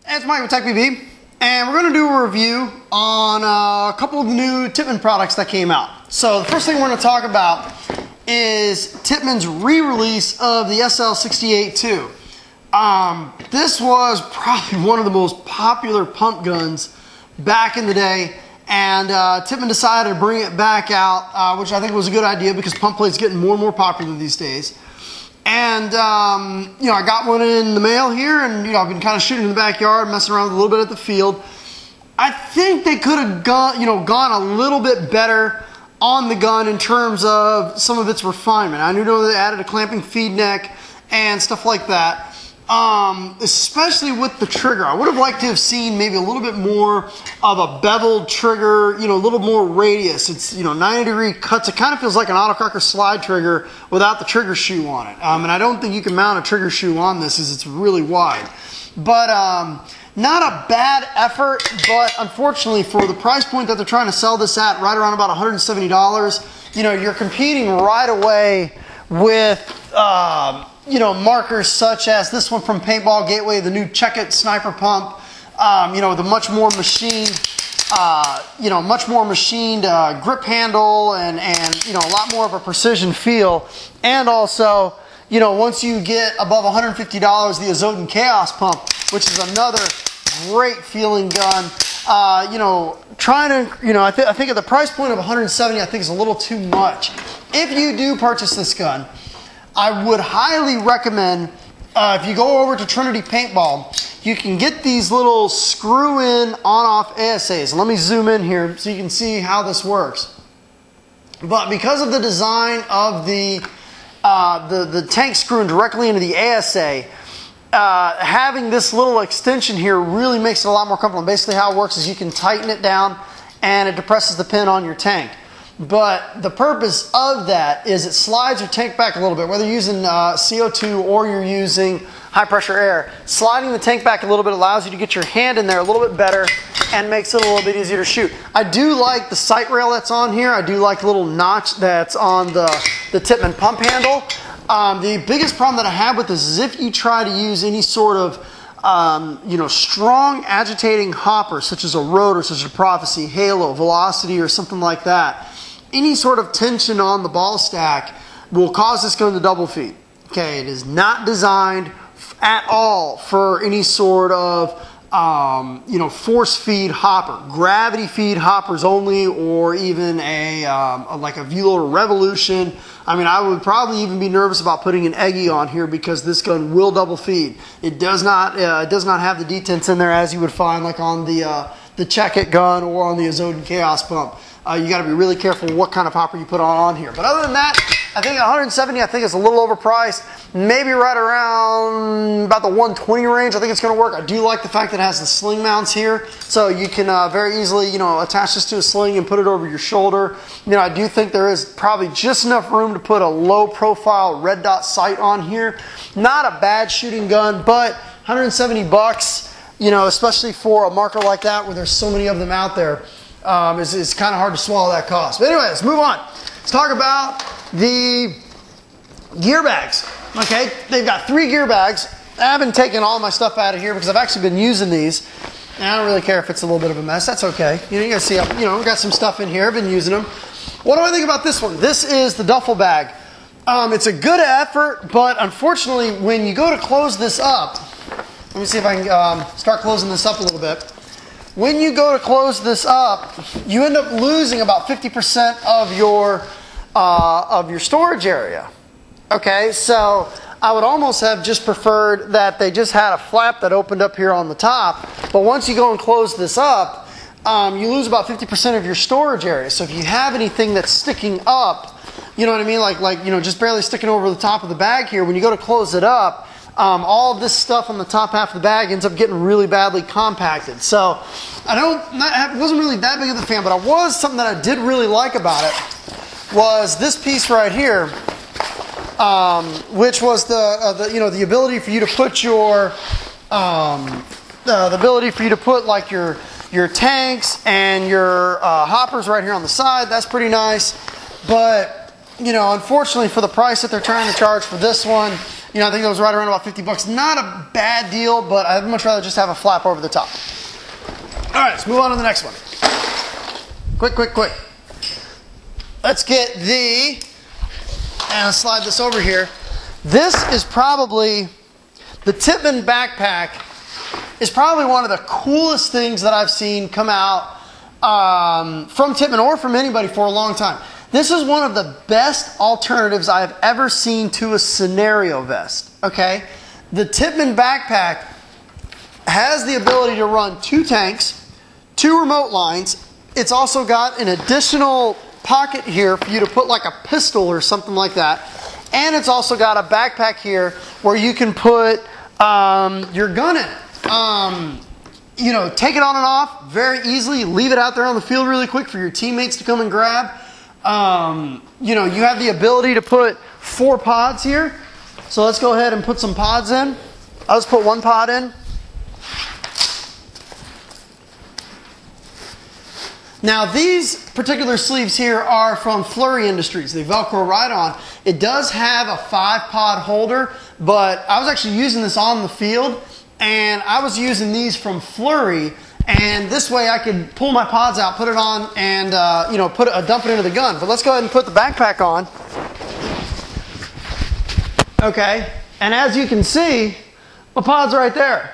It's Mike with TechBB, and we're going to do a review on a couple of the new Tippmann products that came out. So the first thing we're going to talk about is Tippmann's re-release of the SL-68 II. This was probably one of the most popular pump guns back in the day, and Tippmann decided to bring it back out, which I think was a good idea because pump plate's getting more and more popular these days. And, you know, I got one in the mail here, and, you know, I've been kind of shooting in the backyard, messing around a little bit at the field. I think they could have gone a little bit better on the gun in terms of some of its refinement. I know they added a clamping feed neck and stuff like that. Especially with the trigger. I would have liked to have seen maybe a little bit more of a beveled trigger, you know, a little more radius. It's, you know, 90-degree cuts. It kind of feels like an autocracker slide trigger without the trigger shoe on it. And I don't think you can mount a trigger shoe on this as it's really wide. But not a bad effort, but unfortunately for the price point that they're trying to sell this at, right around about $170, you know, you're competing right away with you know, markers such as this one from Paintball Gateway, the new Check It Sniper Pump, you know, the much more machined, grip handle and, you know, a lot more of a precision feel. And also, you know, once you get above $150, the Azodin Chaos Pump, which is another great feeling gun. You know, trying to, you know, I think at the price point of $170, I think is a little too much. If you do purchase this gun, I would highly recommend, if you go over to Trinity Paintball, you can get these little screw-in on-off ASAs. And let me zoom in here so you can see how this works. But because of the design of the tank screwing directly into the ASA, having this little extension here really makes it a lot more comfortable. Basically how it works is you can tighten it down and it depresses the pin on your tank. But the purpose of that is it slides your tank back a little bit, whether you're using CO2 or you're using high pressure air. Sliding the tank back a little bit allows you to get your hand in there a little bit better and makes it a little bit easier to shoot. I do like the sight rail that's on here. I do like the little notch that's on the Tippmann pump handle. The biggest problem that I have with this is if you try to use any sort of you know, strong agitating hopper, such as a rotor, such as a Prophecy, Halo, Velocity, or something like that, any sort of tension on the ball stack will cause this gun to double feed. Okay, it is not designed at all for any sort of you know, force feed hopper, gravity feed hoppers only, or even like a V-Loader Revolution. I mean, I would probably even be nervous about putting an Eggy on here because this gun will double feed. It does not have the detents in there as you would find like on the Check It gun or on the Azodin Chaos Pump. You got to be really careful what kind of hopper you put on here. But other than that, I think $170, I think it's a little overpriced. Maybe right around about the 120 range. I think it's going to work. I do like the fact that it has the sling mounts here, so you can very easily, you know, attach this to a sling and put it over your shoulder. You know, I do think there is probably just enough room to put a low-profile red dot sight on here. Not a bad shooting gun, but 170 bucks. You know, especially for a marker like that, where there's so many of them out there. It's kind of hard to swallow that cost. But anyway, let's move on. Let's talk about the gear bags. Okay, they've got 3 gear bags. I haven't taken all my stuff out of here because I've actually been using these. And I don't really care if it's a little bit of a mess. That's okay. You know, you guys see, you know, we've got some stuff in here. I've been using them. What do I think about this one? This is the duffel bag. It's a good effort, but unfortunately, when you go to close this up, let me see if I can start closing this up a little bit. When you go to close this up, you end up losing about 50% of your storage area. Okay, so I would almost have just preferred that they just had a flap that opened up here on the top. But once you go and close this up, you lose about 50% of your storage area. So if you have anything that's sticking up, you know what I mean, like you know, just barely sticking over the top of the bag here, when you go to close it up, all of this stuff on the top half of the bag ends up getting really badly compacted. So I wasn't really that big of a fan, but something that I did really like about it was this piece right here, which was the ability for you to put your like your tanks and your hoppers right here on the side. That's pretty nice, but you know, unfortunately for the price that they're trying to charge for this one, You know, I think that was right around about 50 bucks. Not a bad deal, but I'd much rather just have a flap over the top. All right, let's move on to the next one. Quick. Let's get and let's slide this over here. This is probably, the Tippmann Backpack is probably one of the coolest things that I've seen come out from Tippmann or from anybody for a long time. This is one of the best alternatives I've ever seen to a scenario vest, okay? The Tippmann Backpack has the ability to run 2 tanks, 2 remote lines. It's also got an additional pocket here for you to put like a pistol or something like that. And it's also got a backpack here where you can put your gun in. You know, take it on and off very easily. Leave it out there on the field really quick for your teammates to come and grab. You know, you have the ability to put 4 pods here. So let's go ahead and put some pods in. I'll just put 1 pod in. Now these particular sleeves here are from Flurry Industries. They Velcro right on. It does have a 5-pod holder, but I was actually using this on the field, and I was using these from Flurry, and this way I could pull my pods out, put it on, and you know, dump it into the gun. But let's go ahead and put the backpack on. Okay, and as you can see, my pod's right there.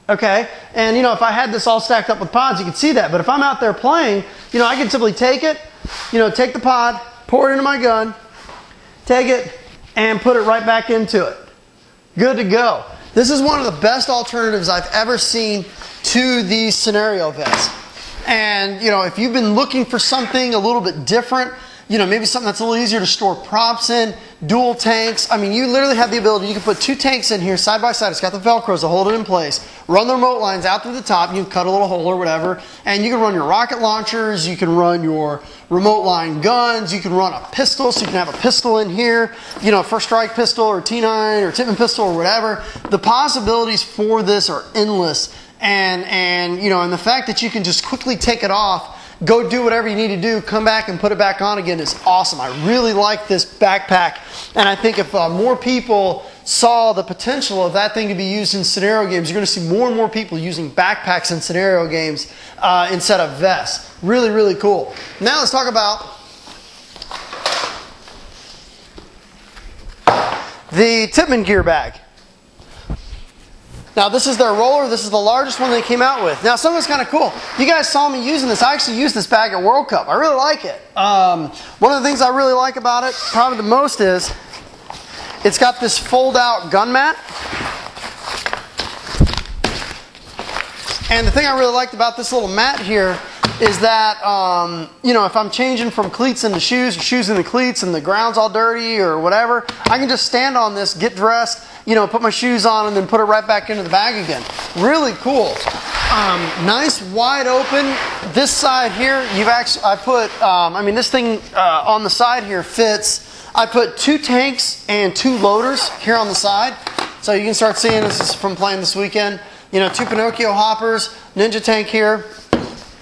Okay, and you know, if I had this all stacked up with pods, you could see that. But if I'm out there playing, you know, I can simply take it, you know, take the pod, pour it into my gun, take it, and put it right back into it. Good to go. This is one of the best alternatives I've ever seen to these scenario vests. And you know, if you've been looking for something a little bit different, you know, maybe something that's a little easier to store props in, dual tanks. I mean, you literally have the ability, you can put 2 tanks in here side by side. It's got the Velcros to hold it in place. Run the remote lines out through the top. You can cut a little hole or whatever. And you can run your rocket launchers. You can run your remote line guns. You can run a pistol. So you can have a pistol in here. You know, first strike pistol or T9 or Tippmann pistol or whatever. The possibilities for this are endless. And you know, and the fact that you can just quickly take it off, go do whatever you need to do, come back and put it back on again is awesome. I really like this backpack, and I think if more people saw the potential of that thing to be used in scenario games, you're going to see more and more people using backpacks in scenario games instead of vests. Really, really cool. Now let's talk about the Tippmann Gear Bag. Now this is their roller. This is the largest one they came out with. Now some of it's kind of cool. You guys saw me using this. I actually used this bag at World Cup. I really like it. One of the things I really like about it, probably the most, is it's got this fold-out gun mat. And the thing I really liked about this little mat here is that, you know, if I'm changing from cleats into shoes, or shoes into cleats, and the ground's all dirty or whatever, I can just stand on this, get dressed, you know, put my shoes on, and then put it right back into the bag again. Really cool. Nice, wide open. This side here, I put, I mean, this thing on the side here fits. I put 2 tanks and 2 loaders here on the side. So you can start seeing this is from playing this weekend. You know, 2 Pinocchio hoppers, Ninja tank here.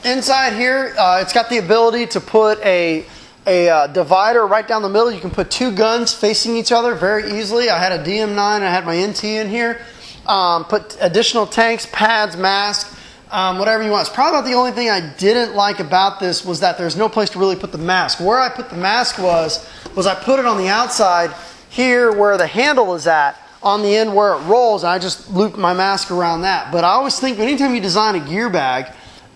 Inside here, it's got the ability to put a divider right down the middle. You can put 2 guns facing each other very easily. I had a DM9, I had my NT in here. Put additional tanks, pads, mask, whatever you want. It's probably about the only thing I didn't like about this was that there's no place to really put the mask. Where I put the mask was I put it on the outside here where the handle is at, on the end where it rolls, and I just looped my mask around that. But I always think anytime you design a gear bag,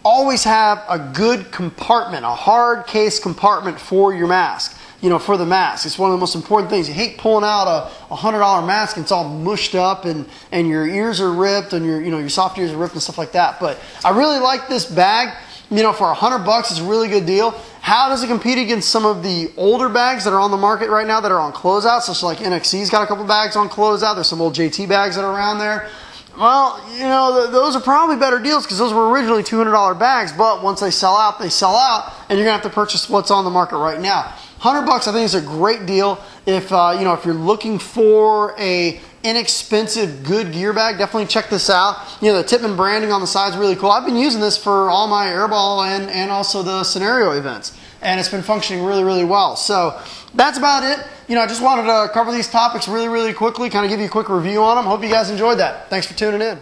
always have a good compartment, a hard case compartment for your mask, you know, for the mask. It's one of the most important things. You hate pulling out a $100 mask and it's all mushed up and your ears are ripped and your soft ears are ripped and stuff like that. But I really like this bag. You know, for $100, it's a really good deal. How does it compete against some of the older bags that are on the market right now that are on closeout? So like NXC's got a couple bags on closeout. There's some old JT bags that are around there. Well, you know, those are probably better deals because those were originally $200 bags, but once they sell out, and you're going to have to purchase what's on the market right now. $100, I think, is a great deal if you know, if you're looking for a inexpensive, good gear bag. Definitely check this out. You know, the Tippmann branding on the side is really cool. I've been using this for all my airball and also the scenario events, and it's been functioning really, really well. So that's about it. You know, I just wanted to cover these topics really, really quickly, kind of give you a quick review on them. Hope you guys enjoyed that. Thanks for tuning in.